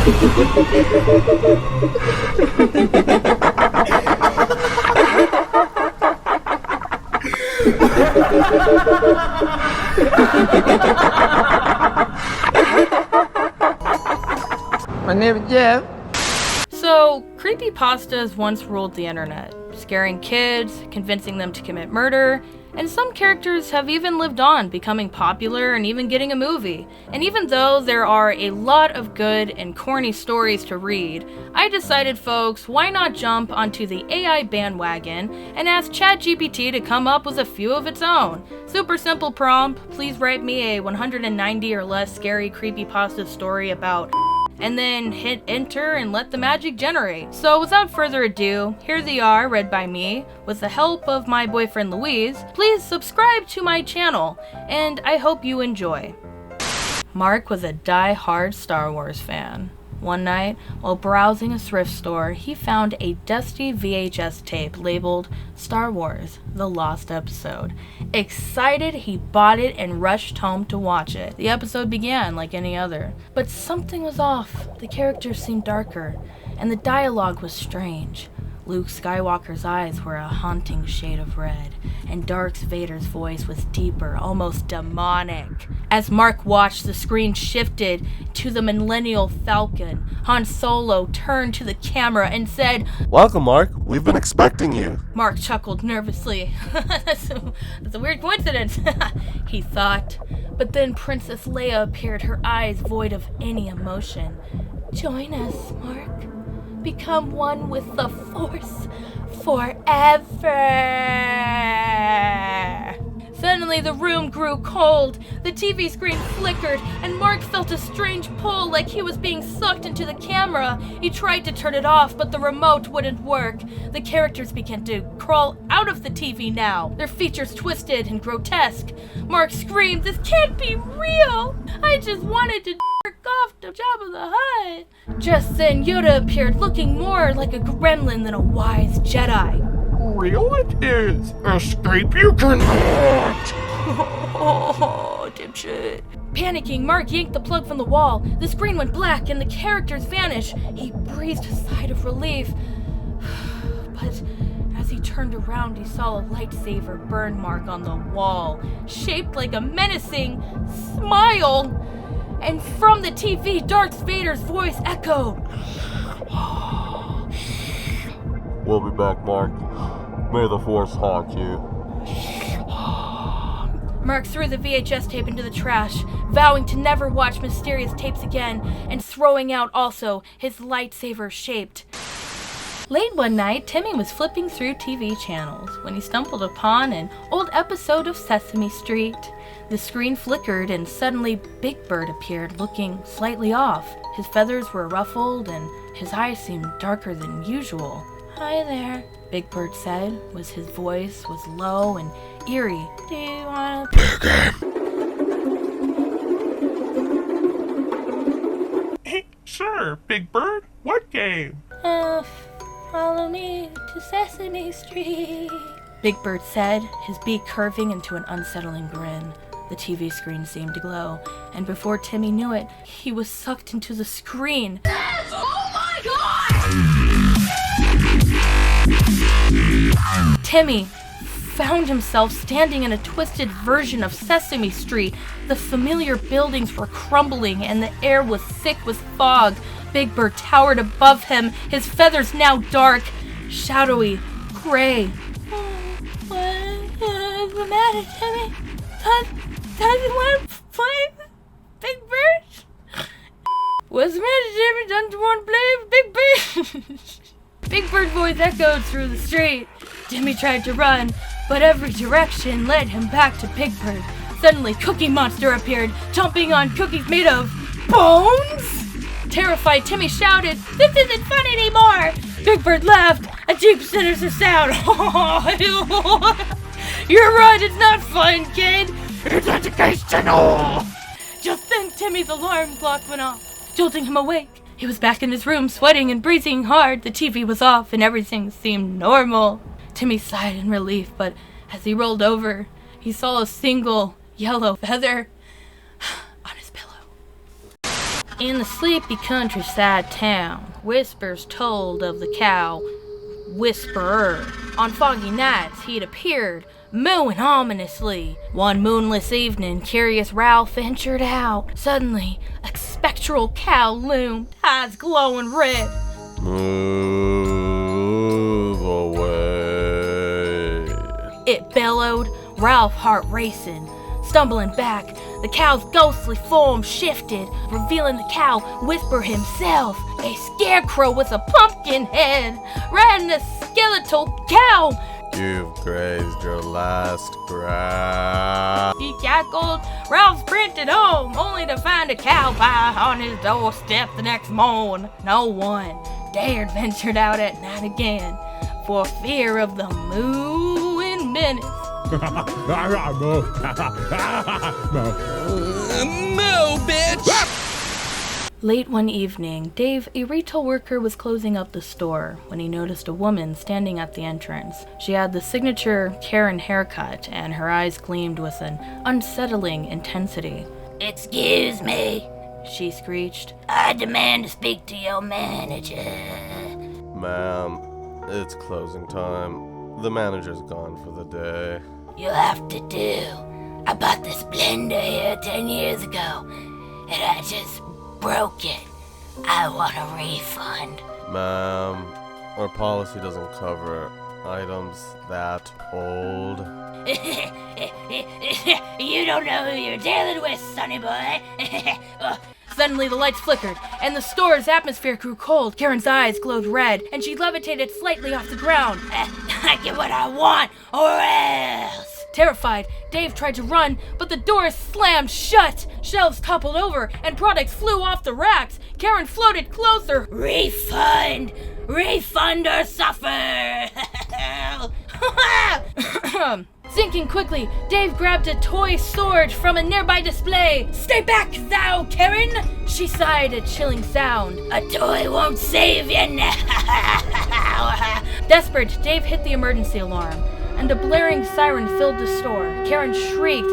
My name is Jeff. So, creepypastas once ruled the internet, scaring kids, convincing them to commit murder, and some characters have even lived on, becoming popular and even getting a movie. And even though there are a lot of good and corny stories to read, I decided, folks, why not jump onto the AI bandwagon and ask ChatGPT to come up with a few of its own. Super simple prompt: please write me a 190 or less scary creepypasta story about, and then hit enter and let the magic generate. So without further ado, here they are, read by me, with the help of my boyfriend Louise. Please subscribe to my channel, and I hope you enjoy. Mark was a die-hard Star Wars fan. One night, while browsing a thrift store, he found a dusty VHS tape labeled Star Wars: The Lost Episode. Excited, he bought it and rushed home to watch it. The episode began like any other, but something was off. The characters seemed darker, and the dialogue was strange. Luke Skywalker's eyes were a haunting shade of red, and Darth Vader's voice was deeper, almost demonic. As Mark watched, the screen shifted to the Millennial Falcon. Han Solo turned to the camera and said, "Welcome, Mark. We've been expecting you." Mark chuckled nervously. That's a weird coincidence, he thought. But then Princess Leia appeared, her eyes void of any emotion. "Join us, Mark. Become one with the Force forever." Suddenly the room grew cold. The TV screen flickered, and Mark felt a strange pull, like he was being sucked into the camera. He tried to turn it off, but the remote wouldn't work. The characters began to crawl out of the TV now, their features twisted and grotesque. Mark screamed, "This can't be real! I just wanted to jerk off to Jabba the Hutt." Just then Yoda appeared, looking more like a gremlin than a wise Jedi. Real it is. Escape you cannot. Oh, dipshit. Panicking, Mark yanked the plug from the wall. The screen went black and the characters vanished. He breathed a sigh of relief. But as he turned around, he saw a lightsaber burn mark on the wall, shaped like a menacing smile. And from the TV, Darth Vader's voice echoed. We'll be back, Mark. May the Force haunt you. Mark threw the VHS tape into the trash, vowing to never watch mysterious tapes again, and throwing out also his lightsaber shaped. Late one night, Timmy was flipping through TV channels when he stumbled upon an old episode of Sesame Street. The screen flickered and suddenly Big Bird appeared, looking slightly off. His feathers were ruffled and his eyes seemed darker than usual. "Hi there," Big Bird said. His voice was low and eerie. "Do you want to play a game?" Sure, Big Bird. What game? Follow me to Sesame Street," Big Bird said, his beak curving into an unsettling grin. The TV screen seemed to glow, and before Timmy knew it, he was sucked into the screen. Oh my God! Timmy found himself standing in a twisted version of Sesame Street. The familiar buildings were crumbling and the air was thick with fog. Big Bird towered above him, his feathers now dark, shadowy, gray. What's the matter, Timmy? Doesn't want to play with Big Bird? What's the matter, Timmy? Don't you want to play with Big Bird? Big Bird's voice echoed through the street. Timmy tried to run, but every direction led him back to Big Bird. Suddenly, Cookie Monster appeared, chomping on cookies made of bones. Terrified, Timmy shouted, "This isn't fun anymore!" Big Bird laughed, a deep, sinister sound. "You're right, it's not fun, kid. It's educational." Just then, Timmy's alarm clock went off, jolting him awake. He was back in his room, sweating and breathing hard. The TV was off and everything seemed normal. Timmy sighed in relief, but as he rolled over, he saw a single yellow feather on his pillow. In the sleepy countryside town, whispers told of the cow whisperer. On foggy nights he'd appeared, mooing ominously. One moonless evening, curious Ralph ventured out. Suddenly, a spectral cow loomed, eyes glowing red. Move away. It bellowed, Ralph heart racing. Stumbling back, the cow's ghostly form shifted, revealing the cow whisper himself. A scarecrow with a pumpkin head, riding a skeletal cow. You've grazed your last grass. He cackled. Ralph sprinted home, only to find a cow pie on his doorstep the next morn. No one dared venture out at night again, for fear of the mooing menace. Moo, bitch! Late one evening, Dave, a retail worker, was closing up the store when he noticed a woman standing at the entrance. She had the signature Karen haircut, and her eyes gleamed with an unsettling intensity. "Excuse me," she screeched. "I demand to speak to your manager." Ma'am, it's closing time. The manager's gone for the day. "You have to do. I bought this blender here 10 years ago, and I just broke it. I want a refund." Ma'am, our policy doesn't cover items that old. You don't know who you're dealing with, sonny boy. Suddenly the lights flickered, and the store's atmosphere grew cold. Karen's eyes glowed red, and she levitated slightly off the ground. I get what I want, or else. Terrified, Dave tried to run, but the door slammed shut. Shelves toppled over, and products flew off the racks. Karen floated closer. Refund! Refund or suffer! Sinking quickly, Dave grabbed a toy sword from a nearby display. "Stay back, thou, Karen!" She sighed, a chilling sound. A toy won't save you now! Desperate, Dave hit the emergency alarm, and a blaring siren filled the store. Karen shrieked,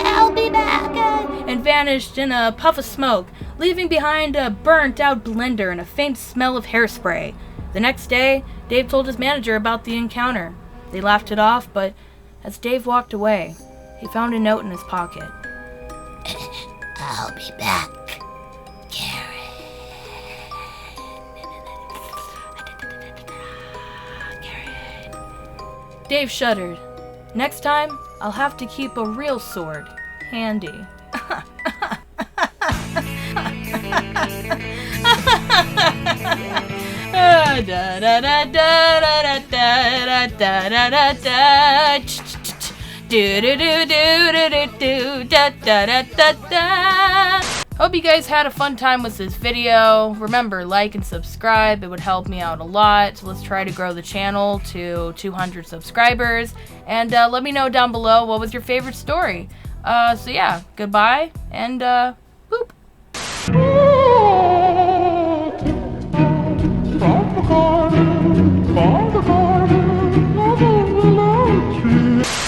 "I'll be back!" and vanished in a puff of smoke, leaving behind a burnt-out blender and a faint smell of hairspray. The next day, Dave told his manager about the encounter. They laughed it off, but as Dave walked away, he found a note in his pocket. "I'll be back, Karen." Dave shuddered. Next time, I'll have to keep a real sword handy. Hope you guys had a fun time with this video. Remember, like and subscribe. It would help me out a lot. So let's try to grow the channel to 200 subscribers. And let me know down below what was your favorite story. So yeah, goodbye and boop. Popcorn.